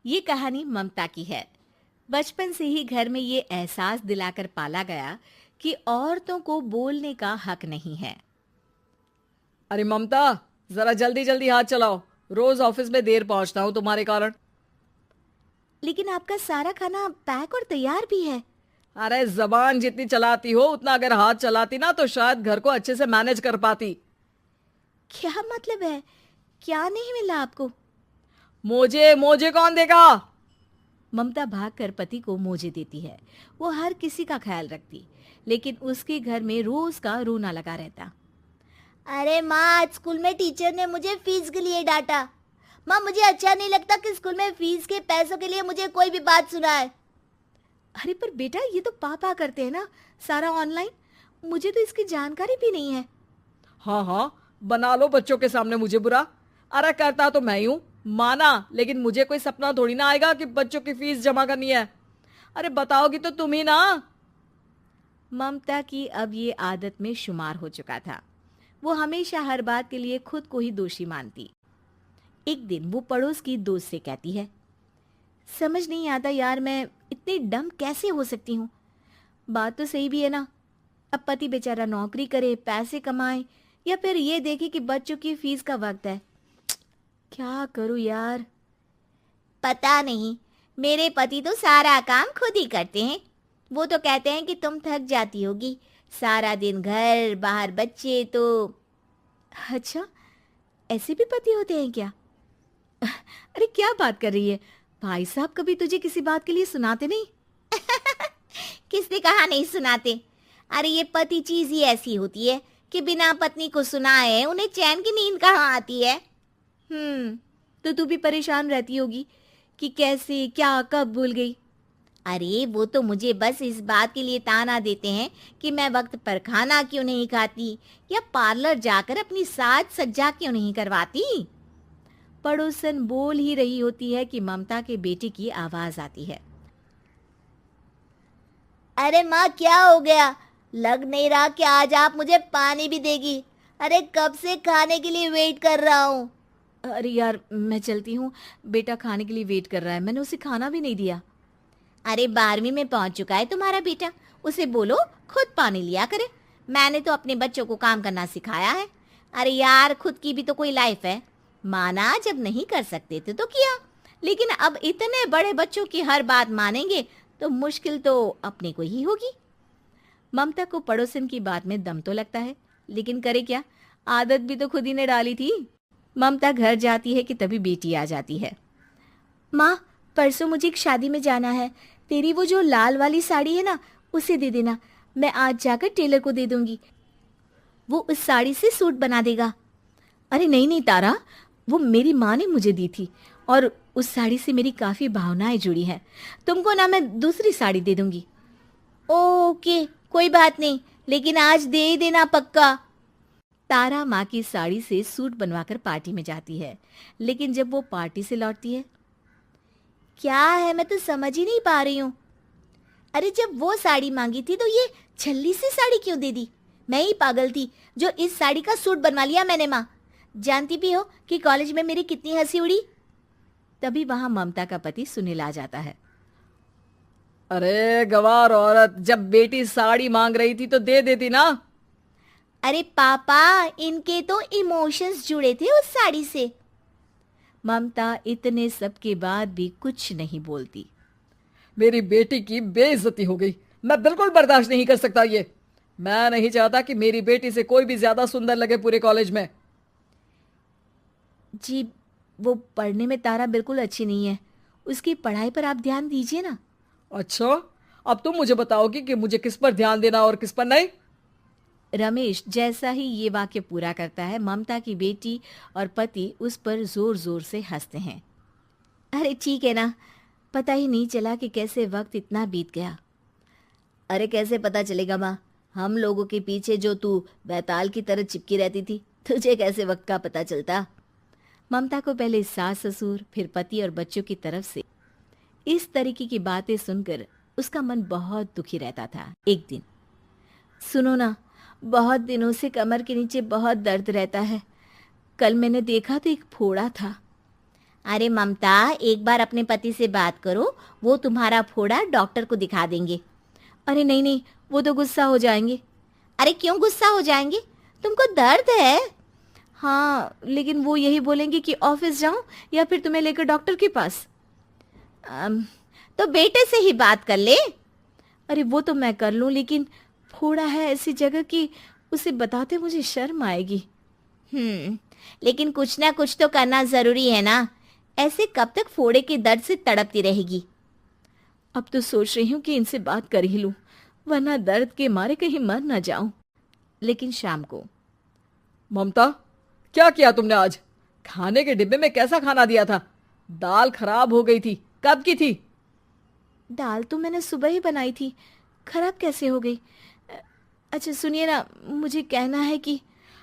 ये कहानी ममता की है। बचपन से ही घर में ये एहसास दिलाकर पाला गया कि औरतों को बोलने का हक नहीं है। अरे ममता, जरा जल्दी जल्दी हाथ चलाओ। रोज ऑफिस में देर पहुंचता हूँ तुम्हारे कारण। लेकिन आपका सारा खाना पैक और तैयार भी है। अरे जबान जितनी चलाती हो उतना अगर हाथ चलाती ना तो शायद घर को अच्छे से मैनेज कर पाती। क्या मतलब है? क्या नहीं मिला आपको? मोजे मोजे कौन देगा? ममता भागकर पति को मोजे देती है। वो हर किसी का ख्याल रखती, लेकिन उसके घर में रोज का रोना लगा रहता। अरे माँ, आज स्कूल में टीचर ने मुझे फीस के लिए डांटा। माँ, मुझे अच्छा नहीं लगता कि स्कूल में फीस के पैसों के लिए मुझे कोई भी बात सुनाए। अरे पर बेटा, ये तो पापा करते हैं ना, सारा ऑनलाइन। मुझे तो इसकी जानकारी भी नहीं है। हाँ हाँ, बना लो बच्चों के सामने मुझे बुरा। अरे करता तो मैं ही हूँ, माना, लेकिन मुझे कोई सपना थोड़ी ना आएगा कि बच्चों की फीस जमा करनी है। अरे बताओगी तो तुम ही ना। ममता की अब ये आदत में शुमार हो चुका था। वो हमेशा हर बात के लिए खुद को ही दोषी मानती। एक दिन वो पड़ोस की दोस्त से कहती है, समझ नहीं आता यार, मैं इतनी डम कैसे हो सकती हूँ। बात तो सही भी है ना। अब पति बेचारा नौकरी करे, पैसे कमाए, या फिर ये देखे कि बच्चों की फीस का वक्त है। क्या करूँ यार। पता नहीं, मेरे पति तो सारा काम खुद ही करते हैं। वो तो कहते हैं कि तुम थक जाती होगी, सारा दिन घर बाहर बच्चे। तो अच्छा, ऐसे भी पति होते हैं क्या? अरे क्या बात कर रही है? भाई साहब कभी तुझे किसी बात के लिए सुनाते नहीं? किसने कहा नहीं सुनाते? अरे ये पति चीज ही ऐसी होती है कि बिना पत्नी को सुनाए उन्हें चैन की नींद कहाँ आती है। तो तू भी परेशान रहती होगी कि कैसे, क्या, कब भूल गई। अरे वो तो मुझे बस इस बात के लिए ताना देते हैं कि मैं वक्त पर खाना क्यों नहीं खाती या पार्लर जाकर अपनी साज सज्जा क्यों नहीं करवाती। पड़ोसन बोल ही रही होती है कि ममता के बेटे की आवाज आती है। अरे माँ, क्या हो गया? लग नहीं रहा कि आज आप मुझे पानी भी देगी। अरे कब से खाने के लिए वेट कर रहा हूँ। अरे यार, मैं चलती हूँ। बेटा खाने के लिए वेट कर रहा है, मैंने उसे खाना भी नहीं दिया। अरे 12वीं में पहुंच चुका है तुम्हारा बेटा, उसे बोलो खुद पानी लिया करे। मैंने तो अपने बच्चों को काम करना सिखाया है। अरे यार, खुद की भी तो कोई लाइफ है। माना जब नहीं कर सकते थे तो किया, लेकिन अब इतने बड़े बच्चों की हर बात मानेंगे तो मुश्किल तो अपने को ही होगी। ममता को पड़ोसन की बात में दम तो लगता है, लेकिन करे क्या, आदत भी तो खुद ही ने डाली थी। ममता घर जाती है कि तभी बेटी आ जाती है। माँ, परसों मुझे एक शादी में जाना है। तेरी वो जो लाल वाली साड़ी है ना, उसे दे देना। मैं आज जाकर टेलर को दे दूंगी, वो उस साड़ी से सूट बना देगा। अरे नहीं नहीं तारा, वो मेरी माँ ने मुझे दी थी और उस साड़ी से मेरी काफ़ी भावनाएं जुड़ी हैं। तुमको ना मैं दूसरी साड़ी दे दूंगी। ओके, कोई बात नहीं, लेकिन आज दे ही देना पक्का। तारा माँ की साड़ी से सूट बनवाकर पार्टी में जाती है, लेकिन जब वो पार्टी से लौटती है, क्या है, मैं तो समझ ही नहीं पा रही हूँ। अरे जब वो साड़ी मांगी थी तो ये छल्ली सी साड़ी क्यों दे दी? मैं ही पागल थी जो इस साड़ी का सूट बनवा लिया मैंने। माँ, जानती भी हो कि कॉलेज में मेरी कितनी हंसी उड़ी। तभी वहां ममता का पति सुनील आ जाता है। अरे गवार औरत, जब बेटी साड़ी मांग रही थी तो दे देती ना। अरे पापा, इनके तो इमोशंस जुड़े थे उस साड़ी से। ममता इतने सब के बाद भी कुछ नहीं बोलती। मेरी बेटी की बेइज्जती हो गई, मैं बिल्कुल बर्दाश्त नहीं कर सकता ये। मैं नहीं चाहता कि मेरी बेटी से कोई भी ज्यादा सुंदर लगे पूरे कॉलेज में। जी, वो पढ़ने में तारा बिल्कुल अच्छी नहीं है, उसकी पढ़ाई पर आप ध्यान दीजिए ना। अच्छा, अब तुम मुझे बताओगी कि मुझे किस पर ध्यान देना और किस पर नहीं। रमेश जैसा ही ये वाक्य पूरा करता है, ममता की बेटी और पति उस पर जोर जोर से हंसते हैं। अरे ठीक है ना, पता ही नहीं चला कि कैसे वक्त इतना बीत गया। अरे कैसे पता चलेगा माँ, हम लोगों के पीछे जो तू बैताल की तरह चिपकी रहती थी, तुझे कैसे वक्त का पता चलता? ममता को पहले सास ससुर, फिर पति और बच्चों की तरफ से इस तरीके की बातें सुनकर उसका मन बहुत दुखी रहता था। एक दिन, सुनो ना, बहुत दिनों से कमर के नीचे बहुत दर्द रहता है। कल मैंने देखा तो एक फोड़ा था। अरे ममता, एक बार अपने पति से बात करो, वो तुम्हारा फोड़ा डॉक्टर को दिखा देंगे। अरे नहीं नहीं, वो तो गुस्सा हो जाएंगे। अरे क्यों गुस्सा हो जाएंगे? तुमको दर्द है? हाँ, लेकिन वो यही बोलेंगे कि ऑफिस जाऊं या फिर तुम्हें लेकर डॉक्टर के पास। तो बेटे से ही बात कर ले। अरे वो तो मैं कर लूं, लेकिन फोड़ा है ऐसी जगह कि उसे बताते मुझे शर्म आएगी। लेकिन कुछ ना कुछ तो करना जरूरी है ना। ऐसे कब तक फोड़े के दर्द से तड़पती रहेगी? अब तो सोच रही हूँ कि इनसे बात कर ही लूं, वरना दर्द के मारे कहीं मर ना जाऊं। लेकिन शाम को, ममता, क्या किया तुमने आज? खाने के डिब्बे में कैसा खाना दिया था? दाल खराब हो गई थी। कब की थी? दाल तो मैंने सुबह ही बनाई थी, खराब कैसे हो गई? अच्छा सुनिए ना, मुझे कहना है कि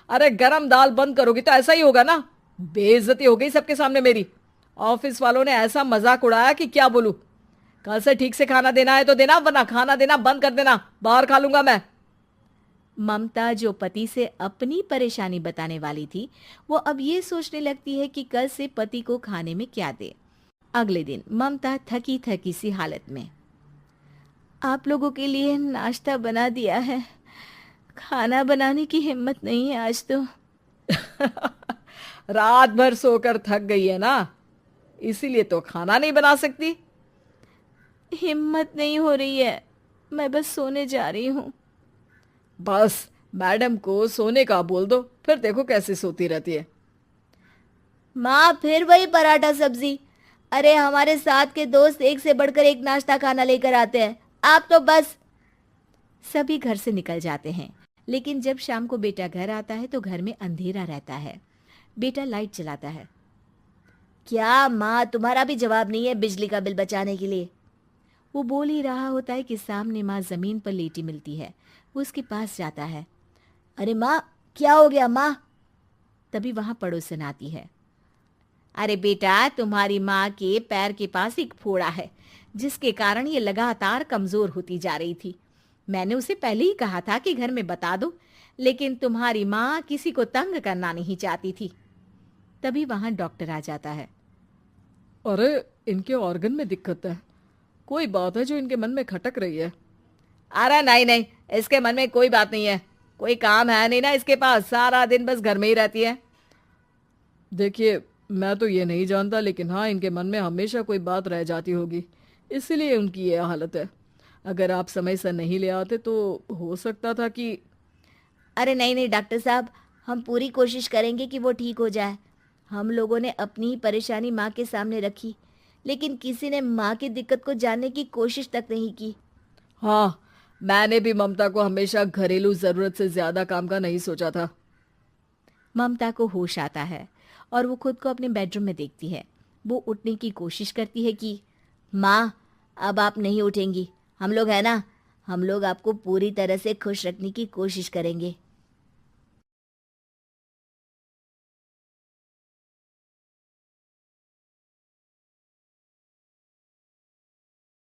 अरे गरम दाल बंद करोगी तो ऐसा ही होगा ना। बेइज्जती हो गई सबके सामने मेरी। ऑफिस वालों ने ऐसा मजाक उड़ाया कि क्या बोलूं। कल से ठीक से खाना देना है तो देना, वरना खाना देना बंद कर देना। बाहर खा लूंगा मैं। ममता, जो पति से अपनी परेशानी बताने वाली थी, वो अब ये सोचने लगती है कि कल से पति को खाने में क्या दे। अगले दिन ममता थकी थकी सी हालत में, आप लोगों के लिए नाश्ता बना दिया है, खाना बनाने की हिम्मत नहीं है आज तो। रात भर सोकर थक गई है ना, इसीलिए तो खाना नहीं बना सकती। हिम्मत नहीं हो रही है, मैं बस सोने जा रही हूँ। बस मैडम को सोने का बोल दो, फिर देखो कैसे सोती रहती है। माँ, फिर वही पराठा सब्जी। अरे हमारे साथ के दोस्त एक से बढ़कर एक नाश्ता खाना लेकर आते हैं, आप तो बस। सभी घर से निकल जाते हैं, लेकिन जब शाम को बेटा घर आता है तो घर में अंधेरा रहता है। बेटा लाइट चलाता है। क्या माँ, तुम्हारा भी जवाब नहीं है बिजली का बिल बचाने के लिए? वो बोल ही रहा होता है कि सामने माँ जमीन पर लेटी मिलती है। वो उसके पास जाता है। अरे माँ, क्या हो गया माँ? तभी वहां पड़ोसन आती है। अरे बेटा, तुम्हारी माँ के पैर के पास एक फोड़ा है, जिसके कारण ये लगातार कमजोर होती जा रही थी। मैंने उसे पहले ही कहा था कि घर में बता दो, लेकिन तुम्हारी माँ किसी को तंग करना नहीं चाहती थी। तभी वहां डॉक्टर आ जाता है। अरे इनके ऑर्गन में दिक्कत है, कोई बात है जो इनके मन में खटक रही है। अरे नहीं नहीं, इसके मन में कोई बात नहीं है। कोई काम है नहीं ना इसके पास, सारा दिन बस घर में ही रहती है। देखिए, मैं तो ये नहीं जानता, लेकिन हाँ, इनके मन में हमेशा कोई बात रह जाती होगी, इसीलिए उनकी ये हालत है। अगर आप समय से नहीं ले आते तो हो सकता था कि। अरे नहीं नहीं डॉक्टर साहब, हम पूरी कोशिश करेंगे कि वो ठीक हो जाए। हम लोगों ने अपनी ही परेशानी माँ के सामने रखी, लेकिन किसी ने माँ की दिक्कत को जानने की कोशिश तक नहीं की। हाँ, मैंने भी ममता को हमेशा घरेलू जरूरत से ज्यादा काम का नहीं सोचा था। ममता को होश आता है और वो खुद को अपने बेडरूम में देखती है। वो उठने की कोशिश करती है कि माँ, अब आप नहीं उठेंगी। हम लोग है ना, हम लोग आपको पूरी तरह से खुश रखने की कोशिश करेंगे।